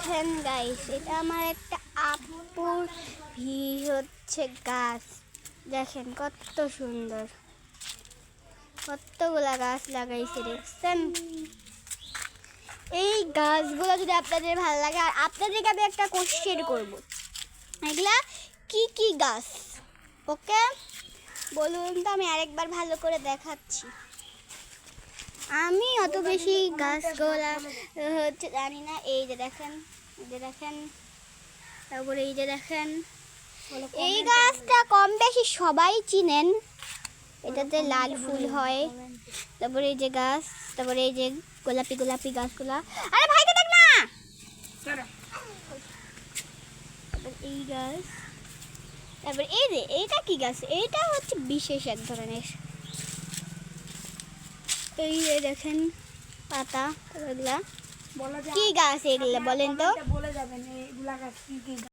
দেখেন গাইস, এটা আমার একটা আপুর হচ্ছে গাছ। দেখেন কত সুন্দর, কতগুলা গাছ লাগাইছে দেখছেন। এই গাছগুলো যদি আপনাদের ভালো লাগে, আর আপনাদেরকে আমি একটা কোশ্চেন করব, এগুলা কি কি গাছ? ওকে বলুন তো, আমি আরেকবার ভালো করে দেখাচ্ছি। আমি অত বেশি গাছগুলা হচ্ছে জানি না। এই যে দেখেন, এই যে দেখেন, তারপরে এই যে দেখেন, এই গাছটা কম বেশি সবাই চিনেন। এটাতে লাল ফুল হয়। তারপরে এই যে গাছ, তারপরে এই যে গোলাপি গোলাপি গাছগুলা। আরে ভাইকে দেখ না। এই গাছ, তারপর এই যে এইটা কি গাছ? এইটা হচ্ছে বিশেষ এক ধরনের। এই যে দেখেন পাতা, এগুলা কি গাছ? এগুলা বলেন তো। বলে যাবেন এগুলা গাছ কি কি।